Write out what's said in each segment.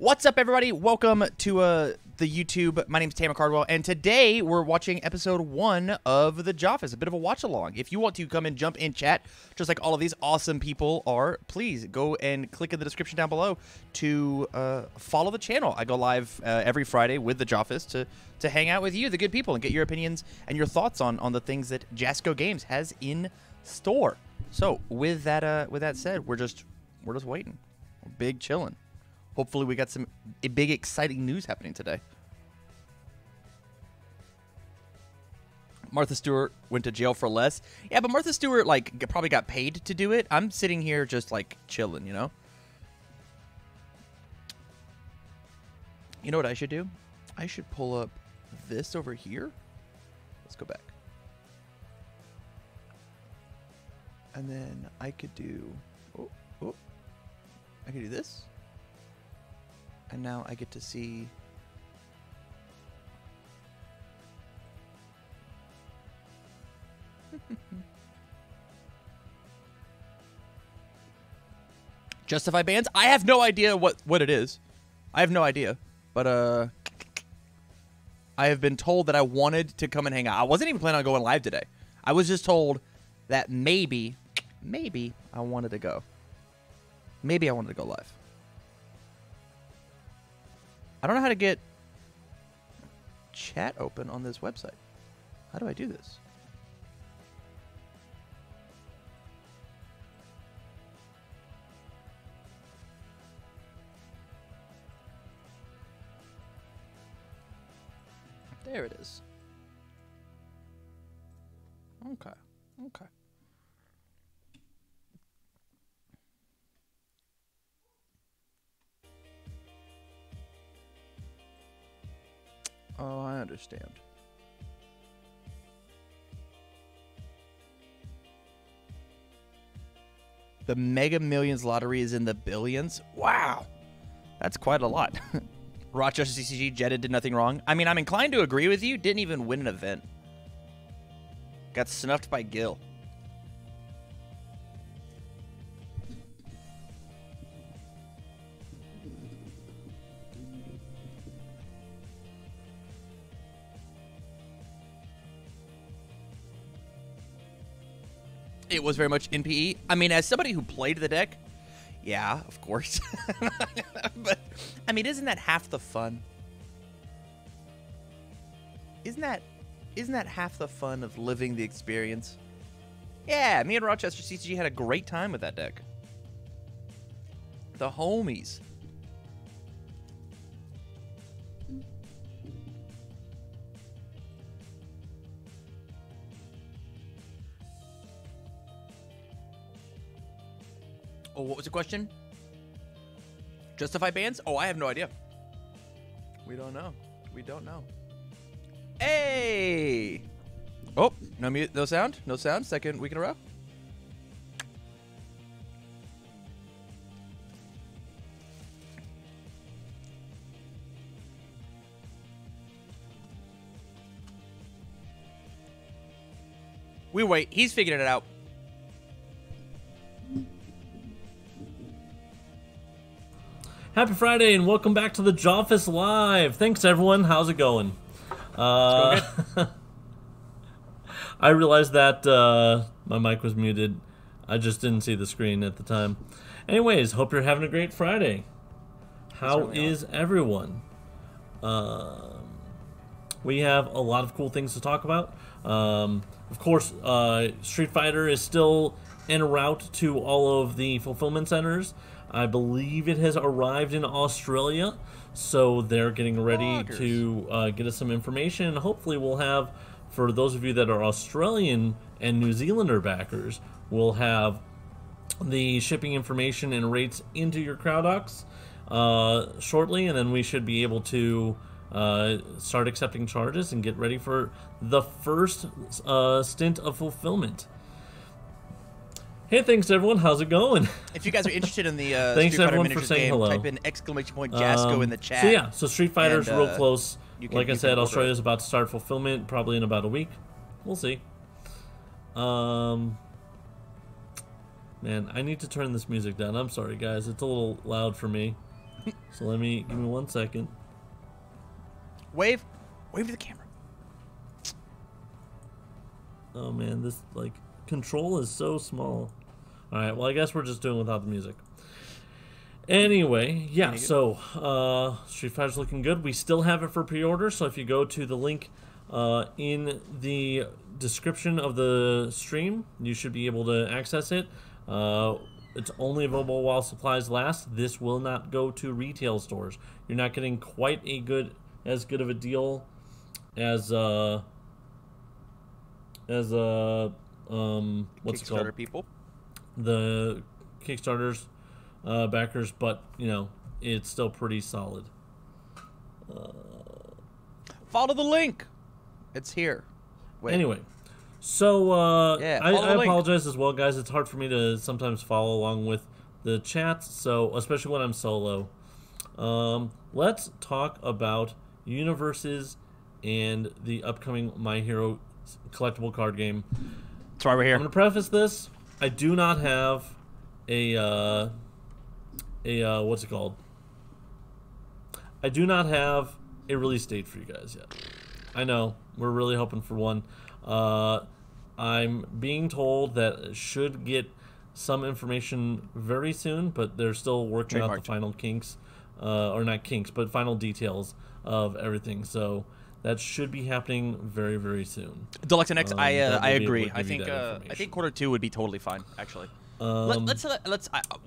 What's up, everybody? Welcome to the YouTube. My name's Tamara Cardwell, and today we're watching episode 1 of the Joffice, a bit of a watch-along. If you want to come and jump in chat, just like all of these awesome people are, please go and click in the description down below to follow the channel. I go live every Friday with the Joffice to hang out with you, the good people, and get your opinions and your thoughts on the things that Jasco Games has in store. So, with that said, we're just waiting. We're big chilling. Hopefully we got some big, exciting news happening today. Martha Stewart went to jail for less. Yeah, but Martha Stewart, like, probably got paid to do it. I'm sitting here just, like, chilling, you know? You know what I should do? I should pull up this over here. Let's go back. And then I could do... I could do this. And now I get to see... Justify bans? I have no idea what it is. I have no idea. But, I have been told that I wanted to come and hang out. I wasn't even planning on going live today. I was just told that maybe I wanted to go. Maybe I wanted to go live. I don't know how to get chat open on this website. How do I do this? There it is. Okay. Okay. Oh, I understand. The Mega Millions lottery is in the billions? Wow. That's quite a lot. Rochester CCG, Jetta did nothing wrong. I mean, I'm inclined to agree with you. Didn't even win an event. Got snuffed by Gil. It was very much NPE. I mean, as somebody who played the deck, yeah, of course. But, I mean, isn't that half the fun? Isn't that half the fun of living the experience? Yeah, me and Rochester CCG had a great time with that deck. The homies. Oh, what was the question? Justify bans? Oh, I have no idea. We don't know. We don't know. Hey! Oh, no mute, no sound? No sound? Second week in a row? We wait. He's figuring it out. Happy Friday and welcome back to the Joffice Live. Thanks everyone. How's it going? I realized that my mic was muted. I just didn't see the screen at the time. Anyways, hope you're having a great Friday. How is everyone? We have a lot of cool things to talk about. Of course, Street Fighter is still en route to all of the fulfillment centers. I believe it has arrived in Australia, so they're getting ready to get us some information. And hopefully we'll have, for those of you that are Australian and New Zealander backers, we'll have the shipping information and rates into your CrowdOx shortly, and then we should be able to start accepting charges and get ready for the first stint of fulfillment. Hey, thanks everyone. How's it going? If you guys are interested in the thanks Street Fighter everyone for saying game, hello. type in !Jasco in the chat. So yeah, so Street Fighter's real close. Like I said, Australia's about to start fulfillment probably in about a week. We'll see. Man, I need to turn this music down. I'm sorry, guys. It's a little loud for me. So give me 1 second. Wave to the camera. Oh man, this control is so small. All right, well I guess we're just doing without the music. Anyway, yeah. So Street Fighter's looking good. We still have it for pre-order. So if you go to the link in the description of the stream, you should be able to access it. It's only available while supplies last. This will not go to retail stores. You're not getting quite as good of a deal as what's it called? People. The Kickstarters backers, but it's still pretty solid. Follow the link. It's here. Wait. Anyway, so I link. apologize as well, guys. It's hard for me to sometimes follow along with the chats, so especially when I'm solo. Let's talk about UniVersus and the upcoming My Hero collectible card game. That's why we're here. I'm going to preface this. I do not have a what's it called? I do not have a release date for you guys yet. I know we're really hoping for one. I'm being told that it should get some information very soon, but they're still working out the final kinks, or not kinks, but final details of everything. So that should be happening very, very soon. Deluxe NX, I agree. I think Q2 would be totally fine, actually.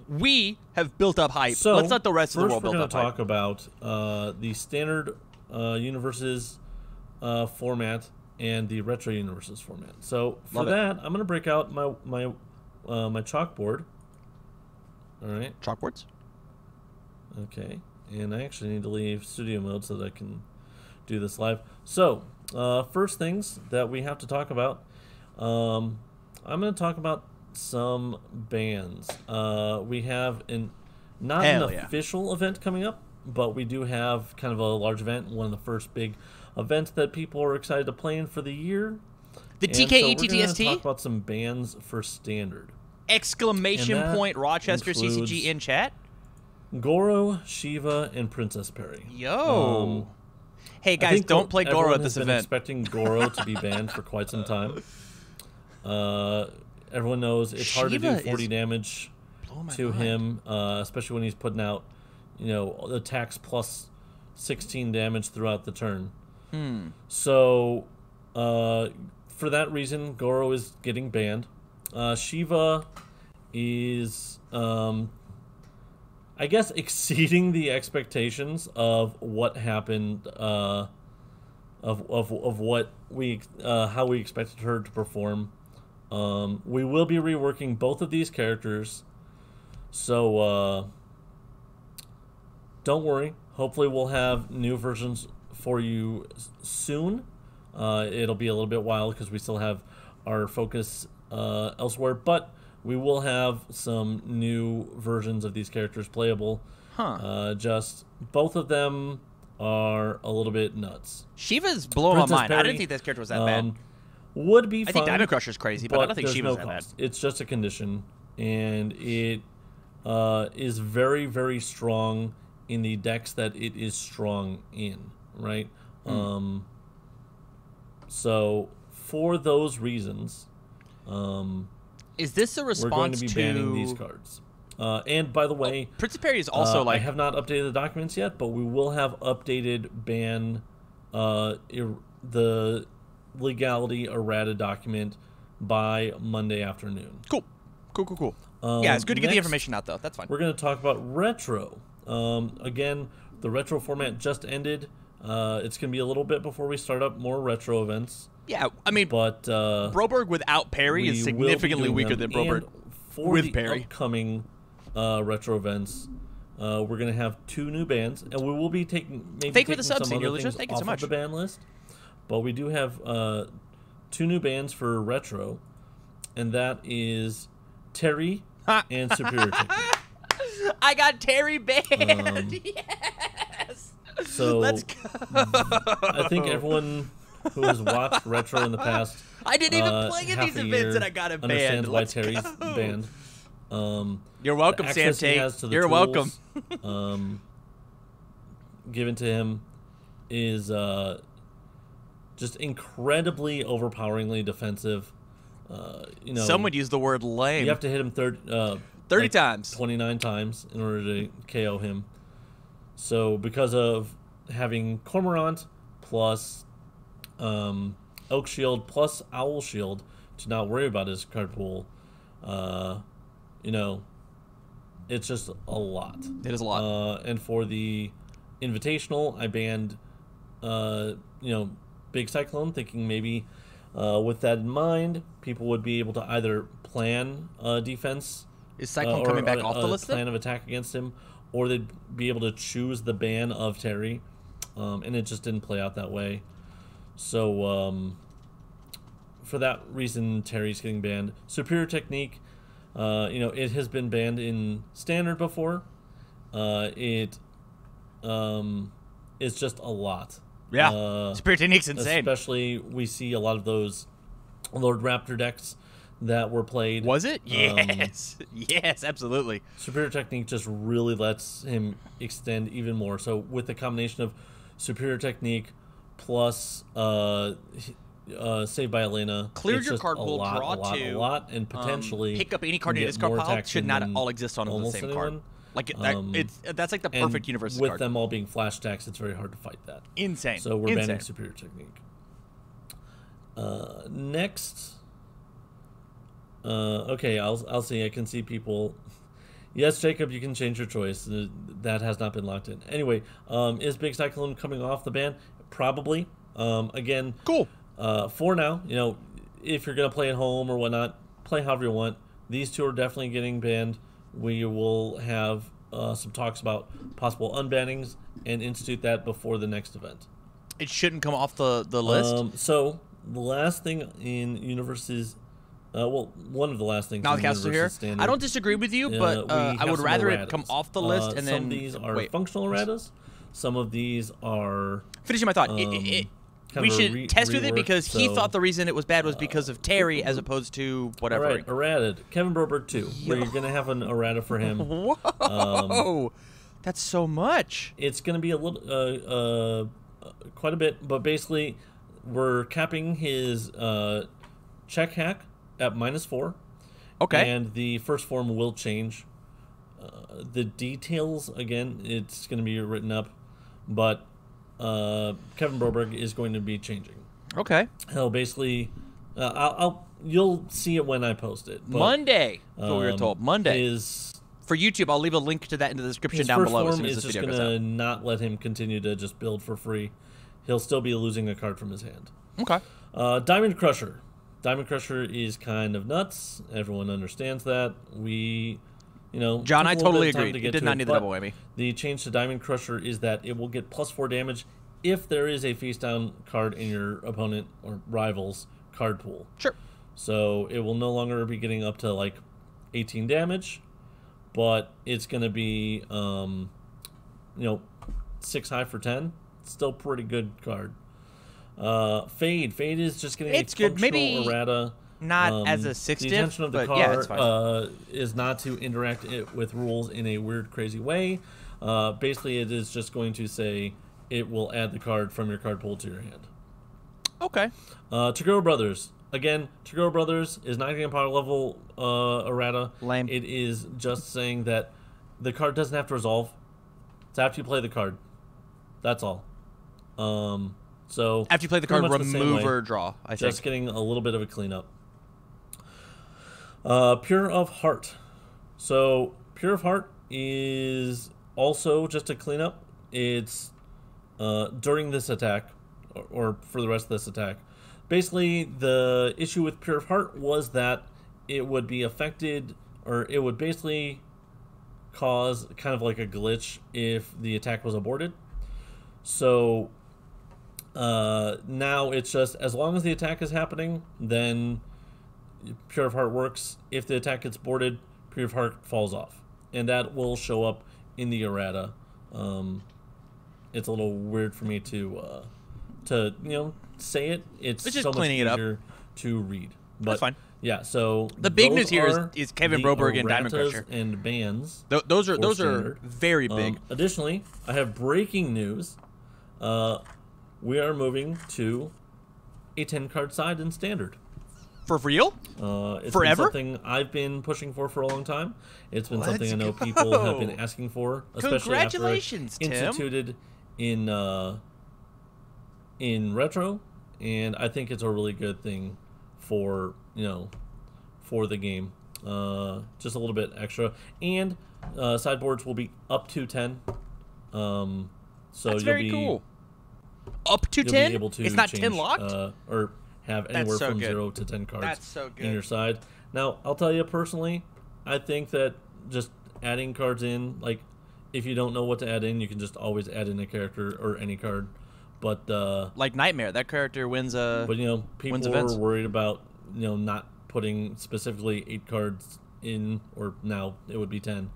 We have built up hype. So let's let the rest of the world build up hype. First, we're going to talk about the standard UniVersus format and the retro UniVersus format. So for that, I'm going to break out my chalkboard. All right. Chalkboards. Okay, and I actually need to leave studio mode so that I can do this live. So first things that we have to talk about. I'm going to talk about some bands. We have not an official event coming up, but we do have kind of a large event, one of the first big events that people are excited to play in for the year. The TKE TTST? We're going to talk about some bands for standard. Exclamation point Rochester CCG in chat. Goro, Shiva, and Princess Perry. Yo. Hey guys, don't play Goro at this event. I've been expecting Goro to be banned for quite some time. Everyone knows it's hard to do 40 damage to him, especially when he's putting out, attacks plus 16 damage throughout the turn. So, for that reason, Goro is getting banned. Shiva is, I guess, exceeding the expectations of what happened, of what how we expected her to perform. We will be reworking both of these characters, so don't worry. Hopefully we'll have new versions for you soon. It'll be a little bit while because we still have our focus elsewhere, but we will have some new versions of these characters playable. Just both of them are a little bit nuts. Shiva's blowing my mind. I didn't think this character was that bad. Would be fine. I think Diamond Crusher's crazy, but I don't think Shiva's that bad. It's just a condition, and it is very, very strong in the decks that it is strong in, right? So for those reasons, is this a response we're going to be banning these cards. And by the way, Princess Perry is also I have not updated the documents yet, but we will have updated ban the legality errata document by Monday afternoon. Cool. Yeah, it's good to get the information out, though. That's fine. We're going to talk about retro. Again, the retro format just ended. It's going to be a little bit before we start up more retro events. Yeah, I mean, but Broberg without Perry is significantly weaker than Broberg with Perry. Upcoming retro events, we're going to have 2 new bands, and we will be taking some other things off of the ban list. But we do have 2 new bands for retro, and that is Terry and Superior Technique. I got Terry banned. Yes. So let's go. I think everyone who has watched retro in the past, I didn't even play in these events, and I got it banned. Understands why Terry's banned. You're welcome, Sam Tate. You're welcome. given to him is just incredibly overpoweringly defensive. Some would use the word lame. You have to hit him 30 times. 29 times in order to KO him. So because of having Cormorant plus Oak Shield plus Owl Shield to not worry about his card pool, it's just a lot. It is a lot. And for the Invitational, I banned, Big Cyclone, thinking maybe with that in mind, people would be able to either plan defense. Is Cyclone coming back off the list? Plan of attack against him, or they'd be able to choose the ban of Terry, and it just didn't play out that way. So for that reason, Terry's getting banned. Superior Technique, it has been banned in Standard before. It's just a lot. Yeah, Superior Technique's insane. Especially, we see a lot of those Lord Raptor decks that were played. Was it? Yes. Yes, absolutely. Superior Technique just really lets him extend even more. So with the combination of Superior Technique plus Saved by Elena, cleared your card pool, draw a lot, and potentially pick up any card in your discard pile should not all exist on the same card. Like that's like the perfect UniVersus with card. them all being flash attacks, it's very hard to fight that. Insane. So we're banning Superior Technique. Next, okay, I'll see. I can see people. Yes, Jacob, you can change your choice. That has not been locked in. Anyway, is Big Cyclone coming off the ban? Probably. Again, cool. For now, if you're gonna play at home or whatnot, play however you want. These two are definitely getting banned. We will have some talks about possible unbannings and institute that before the next event. It shouldn't come off the list? So, the last thing in UniVersus, one of the last things in UniVersus Standard. I don't disagree with you, but I would rather it come off the list and then... Some of these are functional erratas. Some of these are... Finishing my thought. We should test with it because he thought the reason it was bad was because of Terry as opposed to whatever. All right, errated. Kevin Broberg 2, where you're going to have an errata for him. Whoa! That's so much. It's going to be a little, quite a bit, but basically we're capping his check hack at -4. Okay. And the first form will change. The details, again, it's going to be written up, but... Kevin Broberg is going to be changing. Okay. He'll basically, you'll see it when I post it. But, Monday. That's what we were told. Monday. For YouTube, I'll leave a link to that in the description down below as soon as this video goes out. Is just going to not let him continue to just build for free. He'll still be losing a card from his hand. Okay. Diamond Crusher. Diamond Crusher is kind of nuts. Everyone understands that. John, I totally agreed. It did not need the double whammy. The change to Diamond Crusher is that it will get +4 damage if there is a face down card in your opponent or rival's card pool. Sure. So it will no longer be getting up to like 18 damage, but it's going to be 6 high for 10. Still pretty good card. Fade. Fade is just getting a functional errata. Not as a 6 The diff, intention of the but yeah, it's card fine. is not to interact it with rules in a weird, crazy way. Basically, it is just going to say it will add the card from your card pool to your hand. Okay. Tagoro Brothers. Again, Tagoro Brothers is not getting a power level errata. Lame. It is just saying that the card doesn't have to resolve. It's after you play the card. That's all. So after you play the card, remove or draw, I think. Just getting a little bit of a cleanup. Pure of Heart. So Pure of Heart is also just a cleanup. It's during this attack, or for the rest of this attack. Basically, the issue with Pure of Heart was that it would be affected, or it would basically cause kind of like a glitch if the attack was aborted. So now it's just, as long as the attack is happening, then Pure of Heart works. If the attack gets aborted, Pure of Heart falls off. And that will show up in the errata. It's a little weird for me to say it. It's just so much cleaning it up easier to read. But that's fine. Yeah, so the big those news here are is Kevin the Broberg and Diamond erratas Crusher. and bans. Those for are standard. very big. Additionally, I have breaking news. We are moving to a 10-card side in standard. For real? It's Forever? been something I've been pushing for a long time. It's been Let's something I know go. people have been asking for, especially Congratulations, after Tim. instituted in retro, and I think it's a really good thing for for the game. Just a little bit extra, and sideboards will be up to 10. So That's you'll very be cool. Up to you'll 10? be able to It's not change, 10 locked? or have anywhere so from good. 0 to 10 cards That's so good. in your side. Now, I'll tell you personally, I think that just adding cards in, like, if you don't know what to add in, you can just always add in a character or any card. But Like Nightmare, that character wins but people wins are events. worried about not putting specifically 8 cards in, or now it would be 10.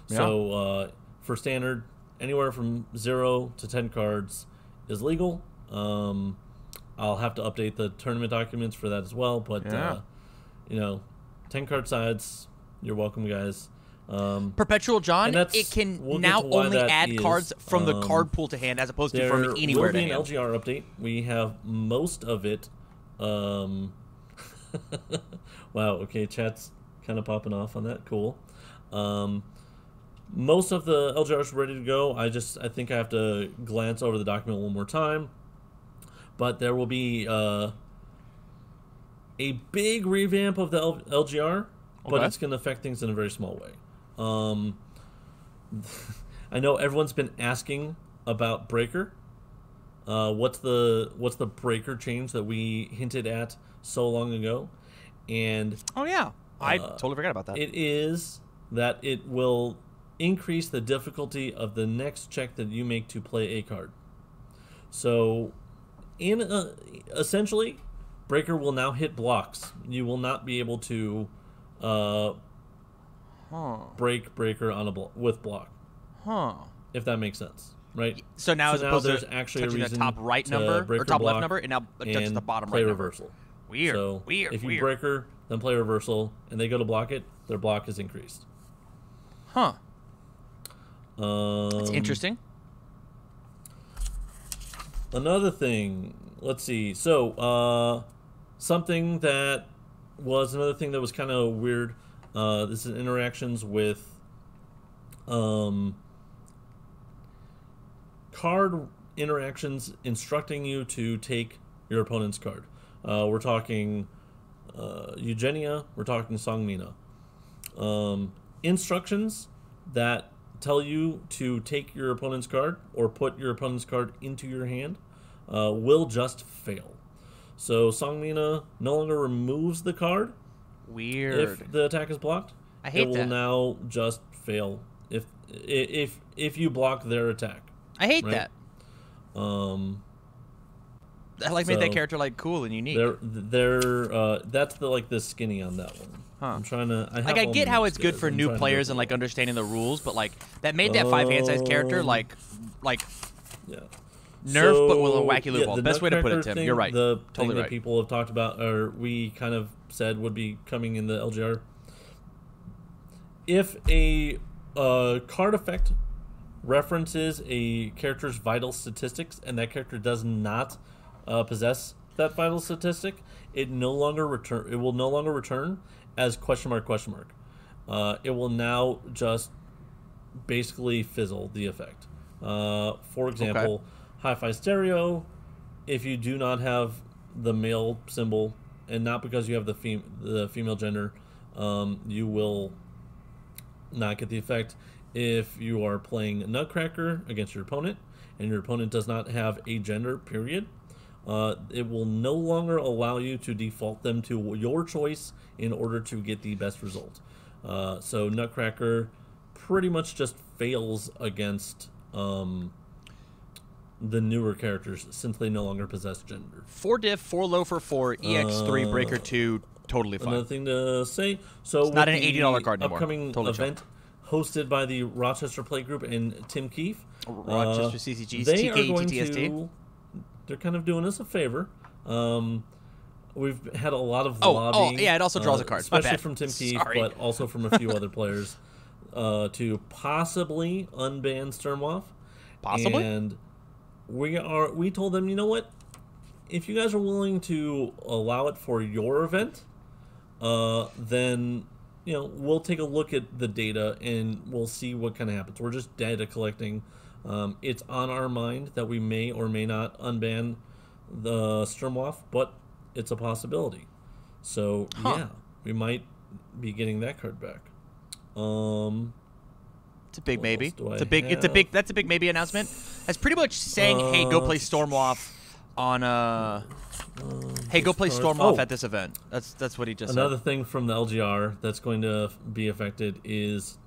Yeah. So for standard, anywhere from 0 to 10 cards is legal. I'll have to update the tournament documents for that as well. But Yeah. 10 card sides, you're welcome, guys. Perpetual John, and that's- it can we'll get now to why only that add is. cards from the card pool to hand as opposed to There from anywhere will be to an hand. LGR update. We have most of it. Wow. Okay, chat's kind of popping off on that. Cool. Most of the LGR is ready to go. I think I have to glance over the document one more time. But there will be a big revamp of the LGR, but Okay. it's going to affect things in a very small way. I know everyone's been asking about Breaker. What's the Breaker change that we hinted at so long ago? And Oh, yeah. I totally forgot about that. it is that it will increase the difficulty of the next check that you make to play a card. So, essentially, Breaker will now hit blocks. You will not be able to break Breaker on with block. If that makes sense, right? So now as opposed there's to actually a touching the reason top right to number Breaker or top left block number, and now it touches and the bottom play right number. reversal. Weird. So Weird. if you Weird. Breaker, then play reversal, and they go to block it, their block is increased. Huh. That's interesting. Another thing, let's see. So, something that was another thing that was kind of weird. This is interactions with card interactions instructing you to take your opponent's card. We're talking Eugenia. We're talking Songmina. Instructions that tell you to take your opponent's card or put your opponent's card into your hand will just fail. So Songmina no longer removes the card Weird. if the attack is blocked. I hate it will that. now just fail if you block their attack. I hate right? that. That made that so character cool and unique. They're that's the skinny on that one. Huh. I'm trying to. I I get how it's good for new players and understanding the rules, but that made that 5-hand size character yeah. nerf but with a wacky loophole. the Best way to put it, Nutcracker Tim. thing, You're right. The thing Totally that right. people have talked about, or we kind of said would be coming in the LGR. If a card effect references a character's vital statistics and that character does not possess that vital statistic, it will no longer return as question mark. It will now just basically fizzle the effect. For example, Hi-Fi Stereo, if you do not have the male symbol, and not because you have the female gender, you will not get the effect. If you are playing Nutcracker against your opponent, and your opponent does not have a gender, period, it will no longer allow you to default them to your choice in order to get the best result. So Nutcracker pretty much just fails against the newer characters since they no longer possess gender. 4 diff, 4 low for 4, EX3, Breaker 2, totally fine. Another thing to say, so It's not with an the $80 card anymore. upcoming Totally event hosted by the Rochester Play Group and Tim Keefe, Rochester CCGs, they are TKE, going TTST. to, they're kind of doing us a favor. we've had a lot of Oh, lobbying. yeah, it also draws the cards. My especially bad. from Tim Keefe, Sorry. but also from a few other players, to possibly unban Sturmhoff. Possibly. And we told them, you know what? If you guys are willing to allow it for your event, then we'll take a look at the data and we'll see what kind of happens. We're just data collecting. It's on our mind that we may or may not unban the Sturmhoff, but it's a possibility. So yeah, we might be getting that card back. It's a big maybe. That's a big maybe announcement. That's pretty much saying, hey, go play Stormwolf on hey, go play Stormwolf at this event. That's what he just Another said. thing from the LGR that's going to be affected is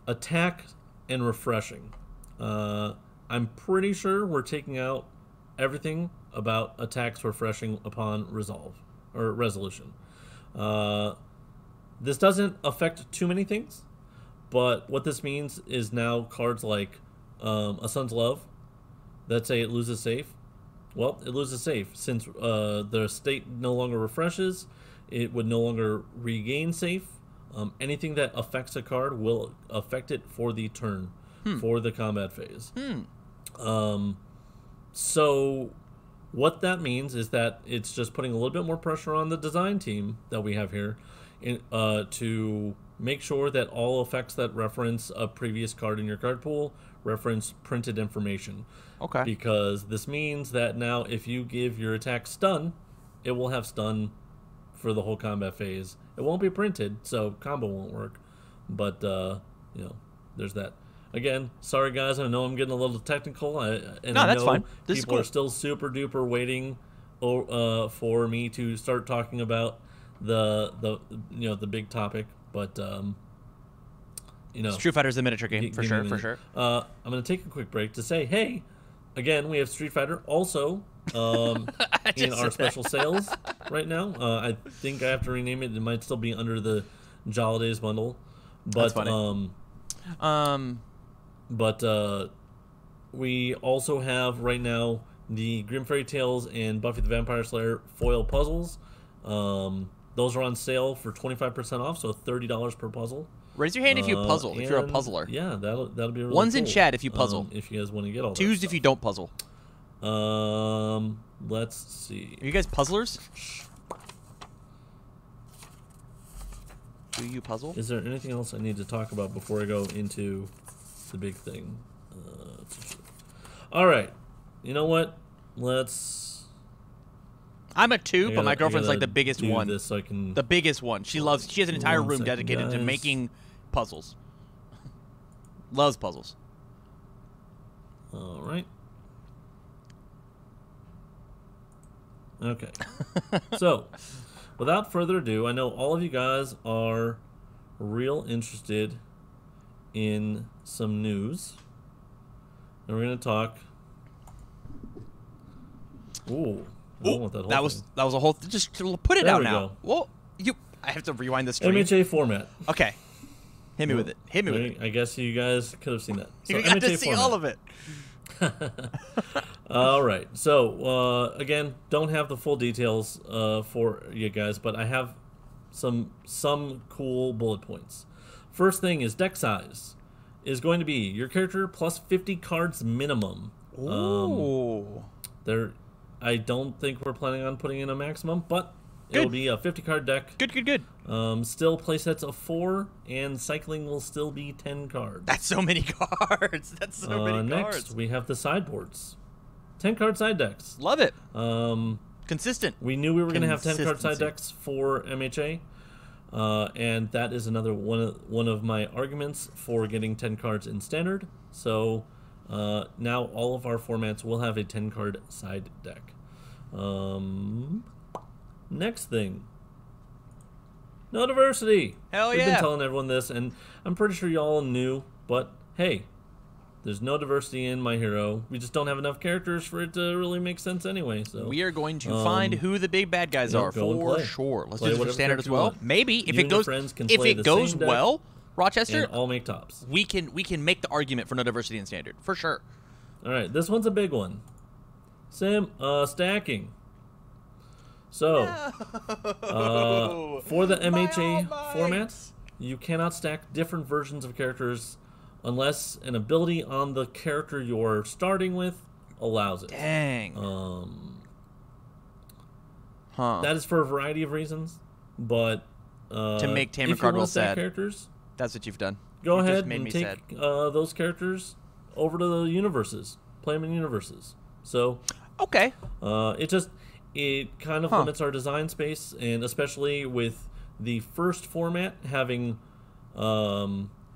attack and refreshing. I'm pretty sure we're taking out everything about attacks refreshing upon resolve or resolution. This doesn't affect too many things, but what this means is now cards like A Son's Love, that say it loses safe. Well, it loses safe since the state no longer refreshes. It would no longer regain safe. Anything that affects a card will affect it for the turn, for the combat phase. So what that means is that it's just putting a little bit more pressure on the design team that we have here to make sure that all effects that reference a previous card in your card pool reference printed information. Okay. Because this means that now if you give your attack stun, it will have stun for the whole combat phase. It won't be printed, so combo won't work. But, there's that. Again, sorry guys, I know I'm getting a little technical. That's fine. This is people cool. are still super duper waiting for me to start talking about the big topic. But Street Fighter's a miniature game for sure. I'm gonna take a quick break to say, hey, again, we have Street Fighter also in our special sales right now. I think I have to rename it. It might still be under the Jollidays bundle, but That's funny. But we also have right now the Grim Fairy Tales and Buffy the Vampire Slayer foil puzzles. Those are on sale for 25% off, so $30 per puzzle. Raise your hand if you puzzle, if you're a puzzler. Yeah, that'll be really One's cool. in chat if you puzzle. If you guys want to get all that Twos stuff. if you don't puzzle. Let's see. Are you guys puzzlers? Do you puzzle? Is there anything else I need to talk about before I go into the big thing? All right. You know what? I'm a 2, but my girlfriend's like the biggest one. This so I can... The biggest one. She has an entire room second, dedicated to guys. making puzzles. Loves puzzles. All right. Okay. So, without further ado, I know all of you guys are real interested in some news. And we're going to talk... Ooh. I don't want that whole thing. That was a whole... Just put it There out we now. go. Well, I have to rewind the stream. MHA format. Okay. Hit me with it. Hit me with it. I guess you guys could have seen that. So You got to MHA see format. all of it. All right. So, again, don't have the full details for you guys, but I have some cool bullet points. First thing is deck size is going to be your character plus 50 cards minimum. Ooh. I don't think we're planning on putting in a maximum, but it'll be a 50-card deck. Good. Still playsets of 4, and cycling will still be 10 cards. That's so many cards. Cards. Next, we have the sideboards. 10-card side decks. Love it. Consistent. Consistent. We knew we were going to have 10-card side Consistency. decks for MHA, and that is another one of my arguments for getting 10 cards in Standard. So now all of our formats will have a 10-card side deck. Next thing. No diversity. Hell We've yeah. been telling everyone this, and I'm pretty sure y'all knew, but hey, there's no diversity in My Hero. We just don't have enough characters for it to really make sense anyway. So We are going to find who the big bad guys are go and for play. sure. Let's Play do this for whatever Standard as character you well. want. Maybe if You it and your goes friends can play the goes same deck well, Rochester, and all make tops. we can make the argument for no diversity in Standard for sure. All right, this one's a big one. Stacking. So, No. for the By all MHA might. format, you cannot stack different versions of characters unless an ability on the character you're starting with allows it. Dang. That is for a variety of reasons, but To make Tamer if you want Cardwell to stack sad. characters, That's what you've done. go You just ahead made and me take sad. those characters over to the UniVersus. Play them in UniVersus. So Okay. it kind of limits our design space, and especially with the first format having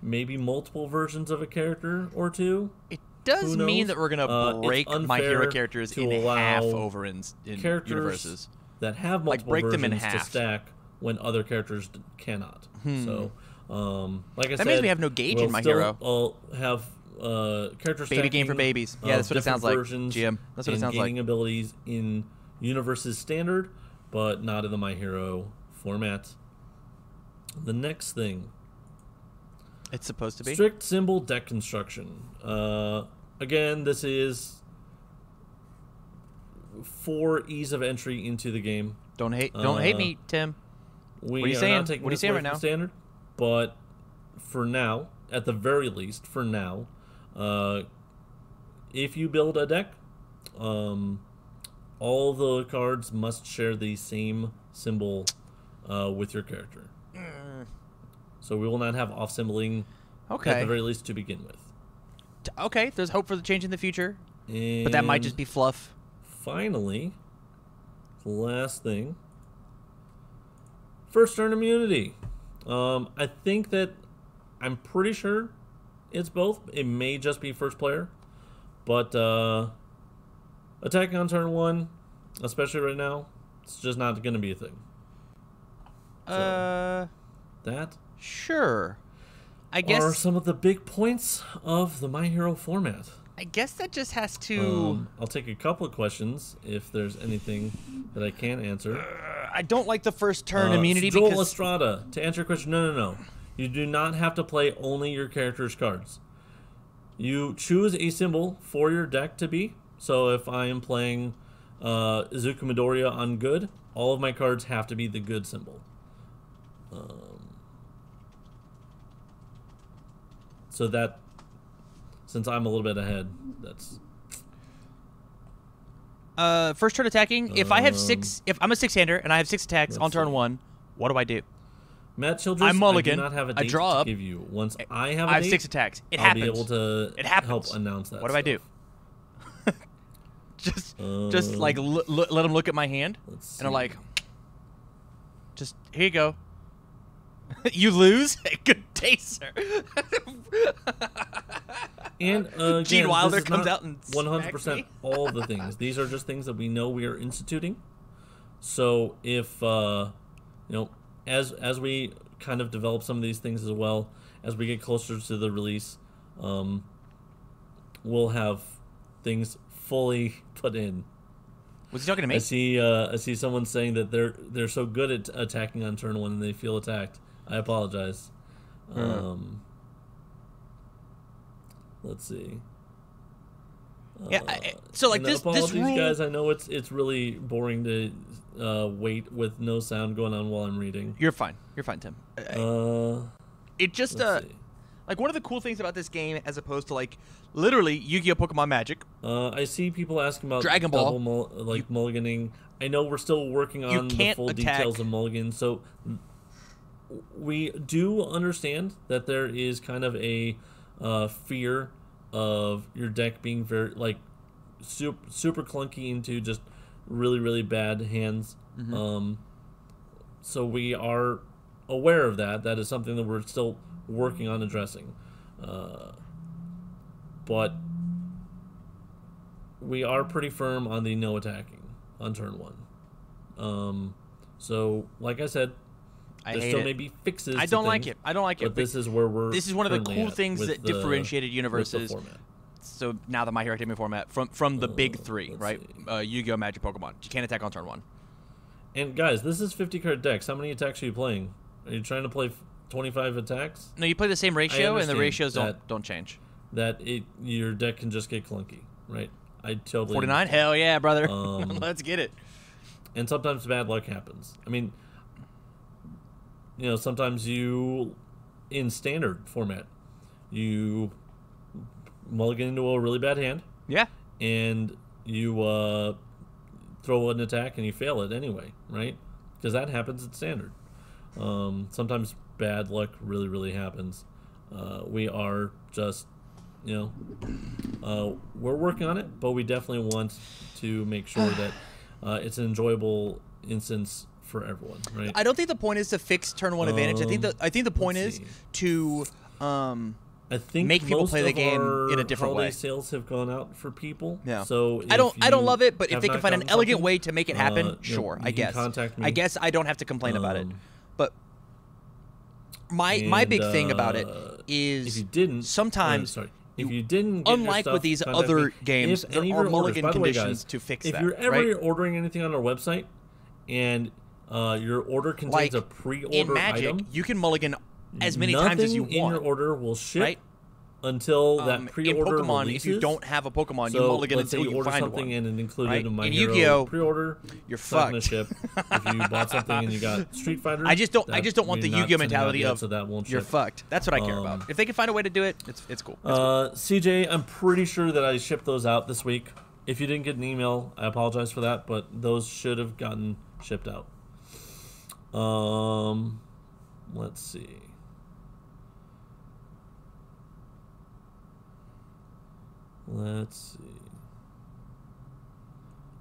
maybe multiple versions of a character or two. It does Who mean knows? that we're gonna It's break My Hero unfair characters to in allow half over in characters UniVersus. that have multiple break them in versions to half. stack when other characters cannot. So, like I said, That means we have no gauge we'll in My still, Hero. Have character Baby game for stacking babies. Yeah, that's what it different sounds like, versions GM. That's what it and sounds like. gaining abilities in UniVersus standard, but not in the My Hero format. The next thing, It's supposed to be. strict symbol deck construction. Again, this is for ease of entry into the game. Don't hate me, Tim. We What are you are saying? not taking What are you this saying away right from now? standard, but for now, at the very least, for now, if you build a deck, all the cards must share the same symbol with your character. So we will not have off-symboling at the Okay. very least to begin with. Okay. There's hope for the change in the future, And but that might just be fluff. finally, the last thing, first turn immunity. I think that I'm pretty sure it's both. It may just be first player, but attacking on turn one, especially right now, it's just not going to be a thing. That Sure. I are guess. some of the big points of the My Hero format. I guess that just has to. I'll take a couple of questions if there's anything that I can answer. I don't like the first turn immunity Joel because Estrada, to answer your question, no. You do not have to play only your character's cards. You choose a symbol for your deck to be. So if I am playing Izuku Midoriya on good, all of my cards have to be the good symbol. So that, since I'm a little bit ahead, that's... first turn attacking. If I have if I'm a 6-hander and I have 6 attacks on turn 1, what do I do? Matt Childress, I'm mulligan. I do not have a I date draw to up. give you. Once I have a I have date, 6 attacks. It I'll happens. be able to It happens. help announce that. What do I do? just like let them look at my hand, Let's and I'm see. like, just here you go. You lose. Good day, sir. And again, Gene Wilder this is comes not out and smacks 100% me. all the things. These are just things that we know we are instituting. So if as we kind of develop some of these things as well, as we get closer to the release, we'll have things fully put in. Was he talking to me? I see someone saying that they're so good at attacking on turn one and they feel attacked. I apologize. Let's see. Yeah. So like And this apologies, rule. guys. I know it's really boring to wait with no sound going on while I'm reading. You're fine. You're fine, Tim. It just Let's see. like one of the cool things about this game, as opposed to like literally Yu-Gi-Oh, Pokemon Magic. I see people asking about Dragon Ball. double mulliganing. I know we're still working on the can't full attack. details of mulligan, so we do understand that there is kind of a fear of your deck being very super clunky into just really, really bad hands. So we are aware of that. That is something that we're still working on addressing. But we are pretty firm on the no attacking on turn one. So, like I said, there still may be fixes. I to don't like things, it. I don't like it. But this is where we're. This is one of the currently cool at things with that the- differentiated with the UniVersus. format. So now the My Hero Academia format from the big three, let's right? Yu-Gi-Oh, Magic, Pokemon. You can't attack on turn 1. And guys, this is 50 card decks. How many attacks are you playing? Are you trying to play 25 attacks? No, you play the same ratio, and the understand ratios that- don't change. That your deck can just get clunky, right? I totally 49? Hell yeah, brother. Um, Let's get it. And sometimes bad luck happens. I mean, sometimes in standard format, you mulligan into a really bad hand. Yeah. And you throw an attack and you fail it anyway, right? Because that happens in standard. Sometimes bad luck really, really happens. We are just, we're working on it, but we definitely want to make sure that it's an enjoyable instance for everyone, right? I don't think the point is to fix turn one advantage. I think the point is to I think make people play the game in a different way. Sales have gone out for people. Yeah. So I don't love it, but if they can find an elegant way to make it happen, sure. I guess. Contact me. I guess I don't have to complain about it. But my big thing about it is if you didn't sometimes if you didn't get unlike with these other games, there are mulligan conditions to fix that. If you're ever ordering anything on our website and your order contains a pre-order in Magic, item, you can mulligan as many times as you want. Nothing in your order will ship until that pre-order in Pokemon, releases. if you don't have a Pokemon, you mulligan until you order find something one. And it included in My in Hero Yu-Gi-Oh, pre-order, you're it's not gonna fucked. ship. If you bought something and you got Street Fighter, I just don't want the Yu-Gi-Oh mentality of so that won't you're ship. fucked. That's what I care about. If they can find a way to do it, it's cool. CJ, I'm pretty sure that I shipped those out this week. If you didn't get an email, I apologize for that, but those should have gotten shipped out. Let's see.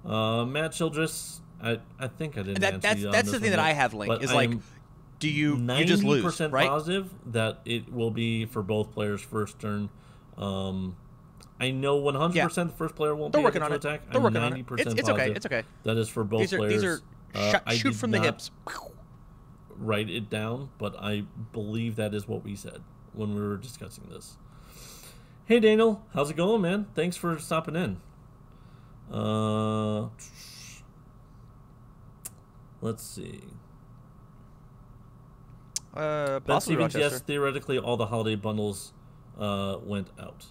Matt Childress, I think I didn't answer you on that's this the thing one that yet, I have, Link, but is I like, am do you just lose, 90% right? positive that it will be for both players' first turn. I know 100% the first player won't be able to attack. They're working I'm on it. 90% It's okay. positive It's okay. that is for both players. These are shoot from the hips. Write it down, but I believe that is what we said when we were discussing this. Hey Daniel, how's it going, man? Thanks for stopping in. Let's see. Ben Possibly Stevens, yes, theoretically all the holiday bundles went out.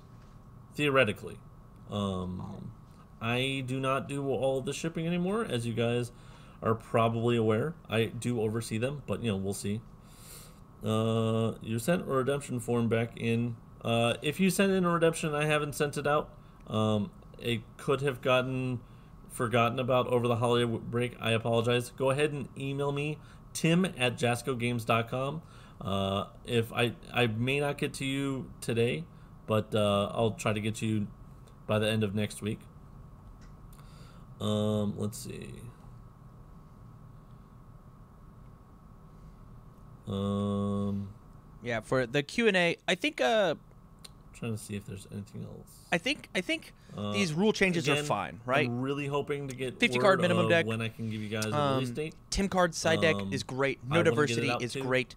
Theoretically. I do not do all the shipping anymore, as you guys are probably aware. I do oversee them, but we'll see. You sent a redemption form back in. If you sent in a redemption, I haven't sent it out. It could have gotten forgotten about over the holiday break. I apologize. Go ahead and email me, tim@jascogames.com. If I may not get to you today, but I'll try to get to you by the end of next week. Let's see. Yeah, for the Q&A, I think Trying to see if there's anything else. I think these rule changes are fine, right? I'm really hoping to get 50 card minimum deck. when I can give you guys a release date. Tim Card side deck is great. No diversity is great.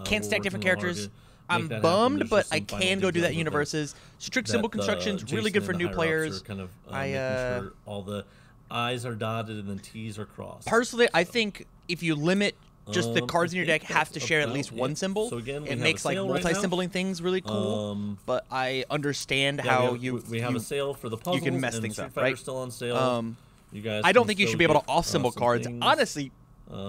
Can't stack different characters. I'm bummed, but I can go do that in UniVersus. Strict symbol construction's really good for new players. Kind of, making sure all the I's are dotted and the T's are crossed. Personally, I think if you limit just the cards in your deck have to share at least one symbol, so again, it makes like multi-symboling things really cool. But I understand how we have a sale for the puzzles. You can mess and things Street up, Fighter's right? still on sale. You guys, I don't think you should be able to off-symbol some cards, things. honestly,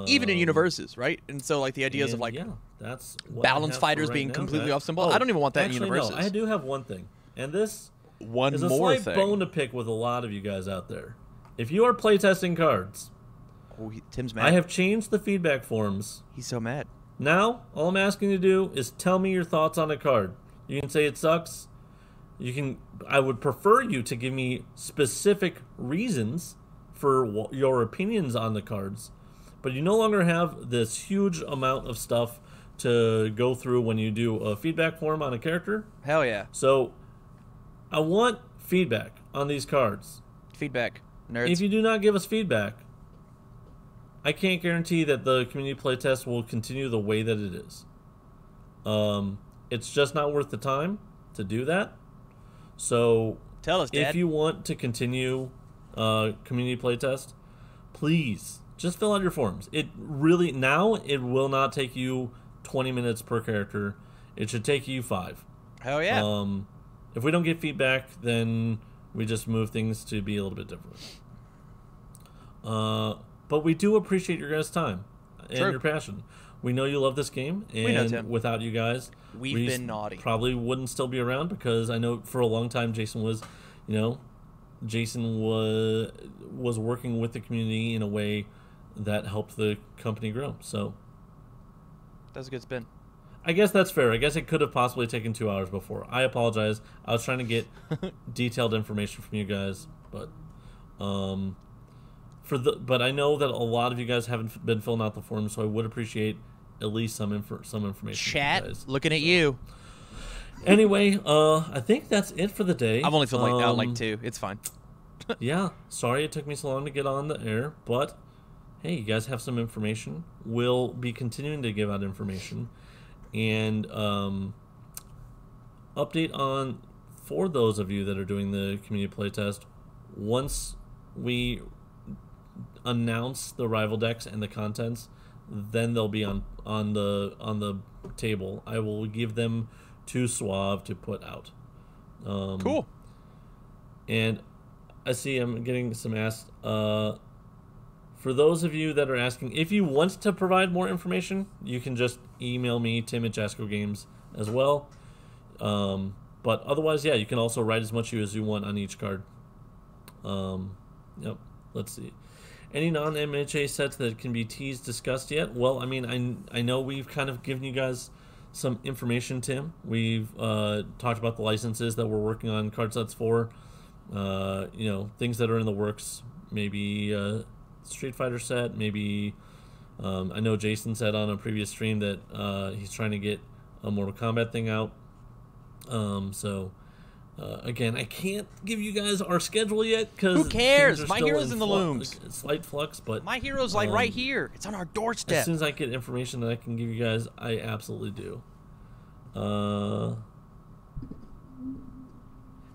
even in UniVersus, right? And so like the ideas of like that's what balance fighters being completely off-symbol. I don't even want that in UniVersus. No, I do have one thing, and this is a more slight bone to pick with a lot of you guys out there. If you are playtesting cards, Tim's mad. I have changed the feedback forms. He's so mad. Now, all I'm asking you to do is tell me your thoughts on a card. You can say it sucks. You can. I would prefer you to give me specific reasons for your opinions on the cards, but you no longer have this huge amount of stuff to go through when you do a feedback form on a character. Hell yeah. So, I want feedback on these cards. Feedback, nerds. If you do not give us feedback, I can't guarantee that the community playtest will continue the way that it is. It's just not worth the time to do that. So tell us, Dad. If you want to continue community playtest, please just fill out your forms. It really now it will not take you 20 minutes per character. It should take you 5. Hell yeah. If we don't get feedback, then we just move things to be a little bit different. but we do appreciate your guys' time and True. your passion. We know you love this game, We know, and Tim. without you guys, We've been naughty. Probably wouldn't still be around, because I know for a long time Jason was working with the community in a way that helped the company grow. So That was a good spin. I guess that's fair. I guess it could have possibly taken 2 hours before. I apologize. I was trying to get detailed information from you guys, but but I know that a lot of you guys haven't been filling out the form, so I would appreciate at least some information. Chat, from you guys. looking at you. Anyway, I think that's it for the day. I've only filled out like 2. It's fine. Yeah, sorry it took me so long to get on the air, but hey, you guys have some information. We'll be continuing to give out information, and update on, for those of you that are doing the community playtest, once we announce the rival decks and the contents, then they'll be on the table. I will give them to Suave to put out. Cool. And I see I'm getting some asked. For those of you that are asking, if you want to provide more information, you can just email me, Tim at Jasco Games, as well. But otherwise, yeah, you can also write as much as you want on each card. Yep. Let's see. Any non-MHA sets that can be teased, discussed yet? Well, I mean, I know we've kind of given you guys some information, Tim. We've talked about the licenses that we're working on card sets for. Things that are in the works. Maybe Street Fighter set. Maybe I know Jason said on a previous stream that he's trying to get a Mortal Kombat thing out. Again, I can't give you guys our schedule yet, because who cares? My Hero's in the looms. Slight flux, but My Hero's like right here. It's on our doorstep. as soon as I get information that I can give you guys, I absolutely do.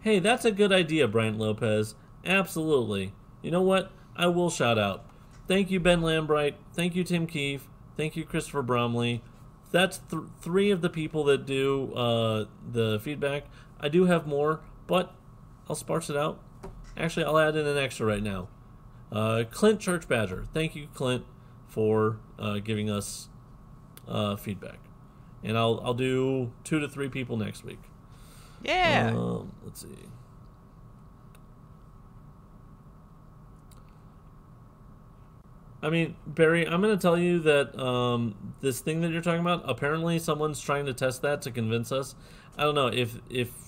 Hey, that's a good idea, Bryant Lopez. Absolutely. You know what? I will shout out. Thank you, Ben Lambright. Thank you, Tim Keefe. Thank you, Christopher Bromley. That's 3 of the people that do the feedback. I do have more, but I'll sparse it out. Actually, I'll add in an extra right now. Clint Church Badger. Thank you, Clint, for giving us feedback. And I'll do 2 to 3 people next week. Yeah. Let's see. I mean, Barry, I'm going to tell you that this thing that you're talking about, apparently someone's trying to test that to convince us. I don't know if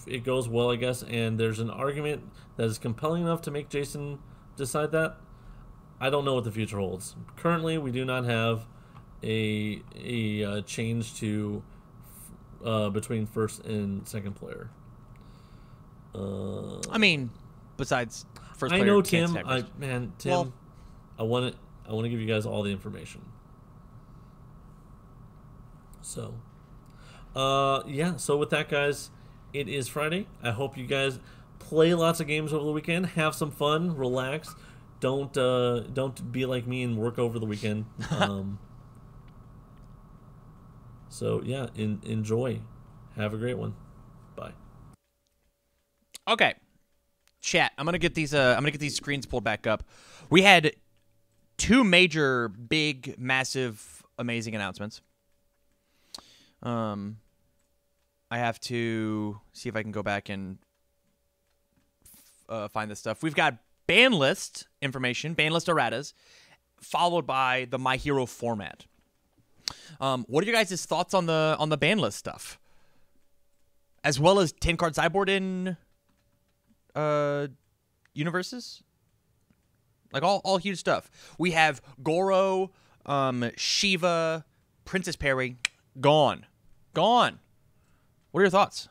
it goes well, I guess, and there's an argument that is compelling enough to make Jason decide that. I don't know what the future holds. Currently, we do not have a change to between first and second player. I mean, besides first player. I know, can't Tim. stack first. Tim. I want to give you guys all the information. So, yeah. So with that, guys, it is Friday. I hope you guys play lots of games over the weekend. Have some fun. Relax. Don't be like me and work over the weekend. So yeah, enjoy. Have a great one. Bye. Okay, chat. I'm gonna get these screens pulled back up. We had 2 major, big, massive, amazing announcements. I have to see if I can go back and find this stuff. We've got Banlist information, Banlist erratas, followed by the My Hero format. What are your guys' thoughts on the Banlist stuff, as well as 10-card sideboard in UniVersus? Like all huge stuff. We have Goro, Shiva, Princess Perry, gone. What are your thoughts?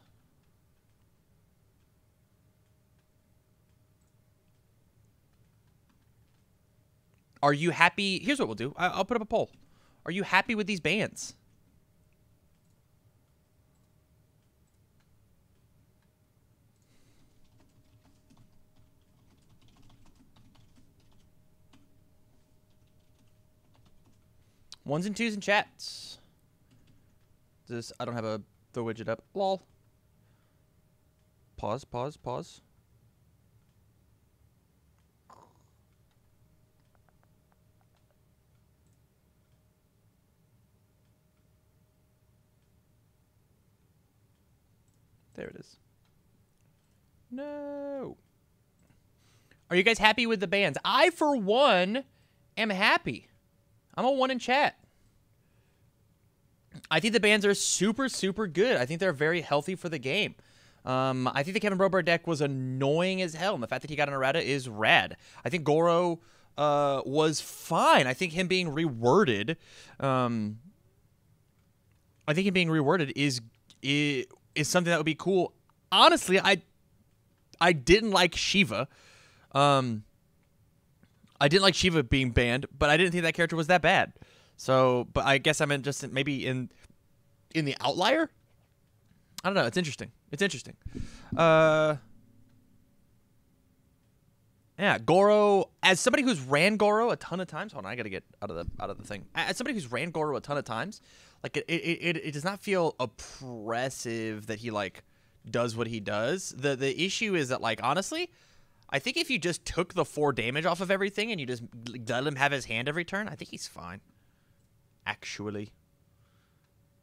Are you happy? Here's what we'll do. I'll put up a poll. Are you happy with these bans? Ones and twos in chats. I don't have the widget up. Lol. Pause. There it is. No. Are you guys happy with the bans? I, for one, am happy. I'm a 1 in chat. I think the bans are super, super good. I think they're very healthy for the game. I think the Kevin Broberg deck was annoying as hell, and the fact that he got an errata is rad. I think Goro was fine. I think him being reworded, is something that would be cool. Honestly, I didn't like Shiva. I didn't like Shiva being banned, but I didn't think that character was that bad. So, but I guess I'm just maybe in the outlier. I don't know. It's interesting. It's interesting. Yeah, Goro. As somebody who's ran Goro a ton of times, hold on, I gotta get out of the thing. As somebody who's ran Goro a ton of times, like it does not feel oppressive that he like does what he does. The issue is that, like, honestly, I think if you just took the 4 damage off of everything and you just let him have his hand every turn, I think he's fine. Actually,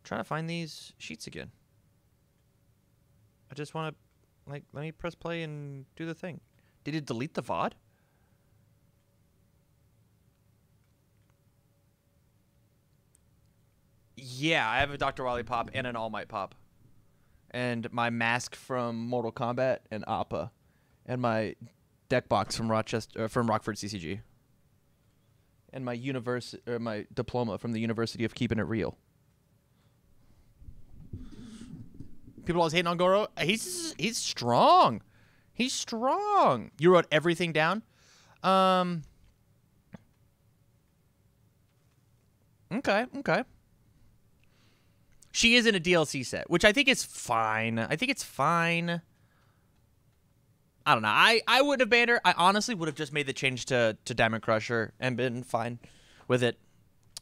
trying to find these sheets again. I just want to, like, let me press play and do the thing. Did it delete the VOD? Yeah, I have a Dr. Wily pop and an All Might pop. And my mask from Mortal Kombat and Appa. And my deck box from Rockford CCG. And my my diploma from the University of Keeping It Real. People always hating on Goro. He's strong. He's strong. You wrote everything down. Okay. She is in a DLC set, which I think is fine. I think it's fine. I don't know. I would have banned her. I honestly would have just made the change to Diamond Crusher and been fine with it.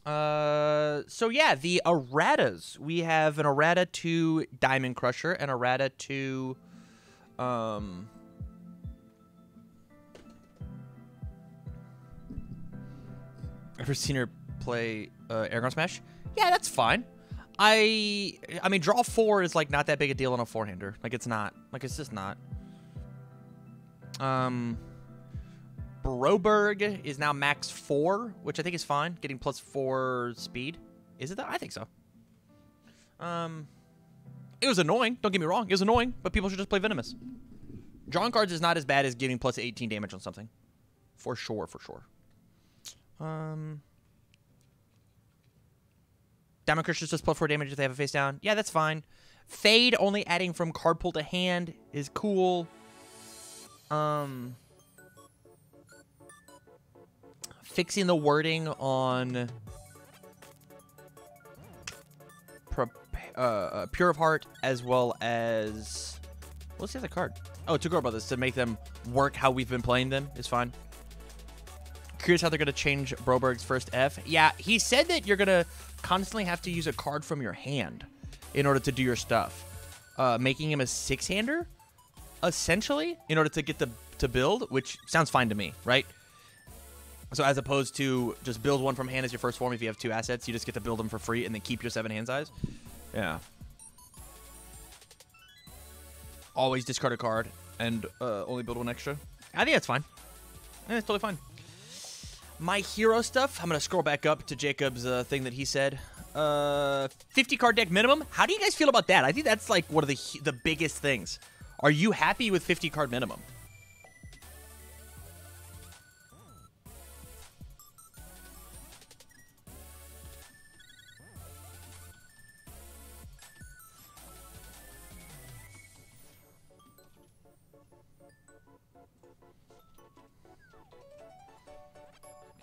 So yeah, the erratas. We have an errata to Diamond Crusher, an errata to ever seen her play Airgun Smash? Yeah, that's fine. I mean, draw 4 is like not that big a deal on a 4-hander. Like, it's not. Like, it's just not. Broberg is now max 4, which I think is fine. Getting +4 speed. Is it that? I think so. It was annoying. Don't get me wrong. It was annoying, but people should just play Venomous. Drawing cards is not as bad as getting +18 damage on something. For sure. Diamond Crusher's just +4 damage if they have a face down. Yeah, that's fine. Fade only adding from card pull to hand is cool. Fixing the wording on Pure of Heart, as well as, what's the other card? Oh, Two Girl Brothers, to make them work how we've been playing them is fine. Curious how they're going to change Broberg's first F. Yeah, he said that you're going to constantly have to use a card from your hand in order to do your stuff. Making him a 6-hander, essentially, in order to get to build, which sounds fine to me, right? So as opposed to just build 1 from hand as your first form, if you have 2 assets, you just get to build them for free and then keep your 7 hand size. Yeah. Always discard a card and only build 1 extra. I think that's fine. Yeah, it's totally fine. My hero stuff, I'm going to scroll back up to Jacob's thing that he said. 50 card deck minimum. How do you guys feel about that? I think that's like one of the biggest things. Are you happy with 50 card minimum?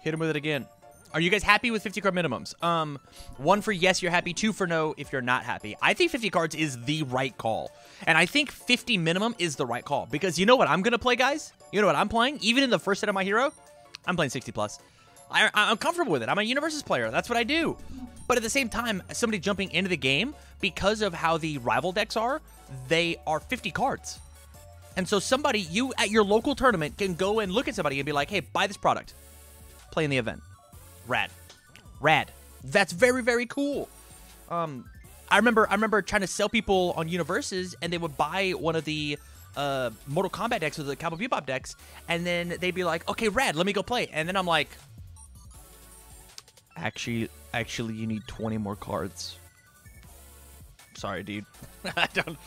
Hit him with it again. Are you guys happy with 50 card minimums? 1 for yes, you're happy. 2 for no, if you're not happy. I think 50 cards is the right call. And I think 50 minimum is the right call. Because you know what I'm going to play, guys? You know what I'm playing? Even in the first set of my hero, I'm playing 60 plus. I'm comfortable with it. I'm a UniVersus player. That's what I do. But at the same time, somebody jumping into the game, because of how the rival decks are, they are 50 cards. And so somebody, you at your local tournament, can go and look at somebody and be like, hey, buy this product. Play in the event. Rad. That's very, very cool. I I remember trying to sell people on UniVersus, and they would buy one of the Mortal Kombat decks or the Cowboy Bebop decks, and then they'd be like, okay, rad, let me go play. And then I'm like, actually, you need 20 more cards. Sorry, dude. I don't.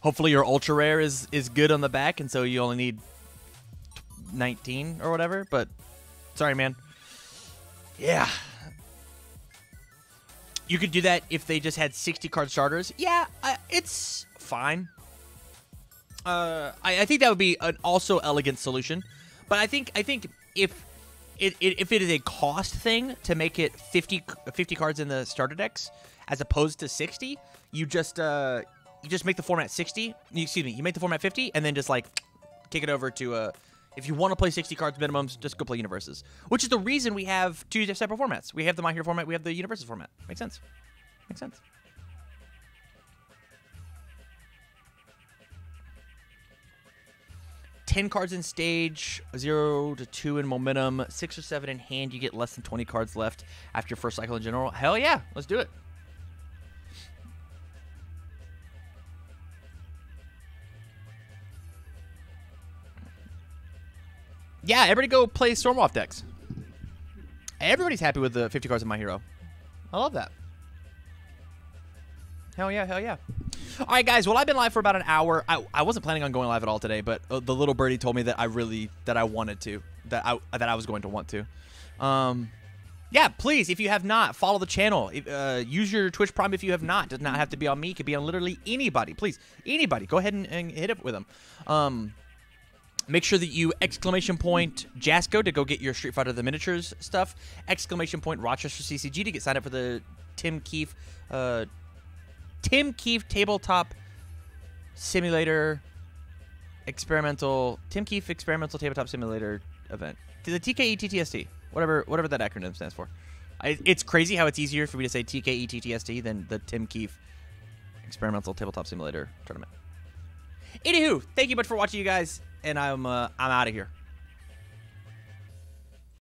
Hopefully your ultra rare is good on the back, and so you only need 19 or whatever. But sorry, man. Yeah. You could do that if they just had 60 card starters. Yeah, it's fine. I think that would be an also elegant solution. But I think if it is a cost thing to make it 50 cards in the starter decks as opposed to 60, you just make the format 60. Excuse me, you make the format 50 and then just like kick it over to if you want to play 60 cards minimums, just go play UniVersus. Which is the reason we have two separate formats. We have the My Hero format, we have the UniVersus format. Makes sense. Makes sense. $10 cards in stage, 0 to 2 in momentum, 6 or 7 in hand. You get less than 20 cards left after your first cycle in general. Hell yeah, let's do it. Yeah, everybody go play Stormwolf decks. Everybody's happy with the 50 cards in My Hero. I love that. Hell yeah, hell yeah. All right, guys. Well, I've been live for about an hour. I wasn't planning on going live at all today, but the little birdie told me that I wanted to, that I was going to want to. Yeah, please, if you have not, follow the channel. Use your Twitch Prime if you have not. Does not have to be on me. It could be on literally anybody. Please, anybody. Go ahead and hit it with them. Make sure that you exclamation point Jasco to go get your Street Fighter the Miniatures stuff. Exclamation point Rochester CCG to get signed up for the Tim Keefe Tabletop Simulator Experimental Tabletop Simulator event. The TKETTST, whatever that acronym stands for. It's crazy how it's easier for me to say TKETTST than the Tim Keefe Experimental Tabletop Simulator tournament. Anywho, thank you much for watching, you guys, and I'm out of here.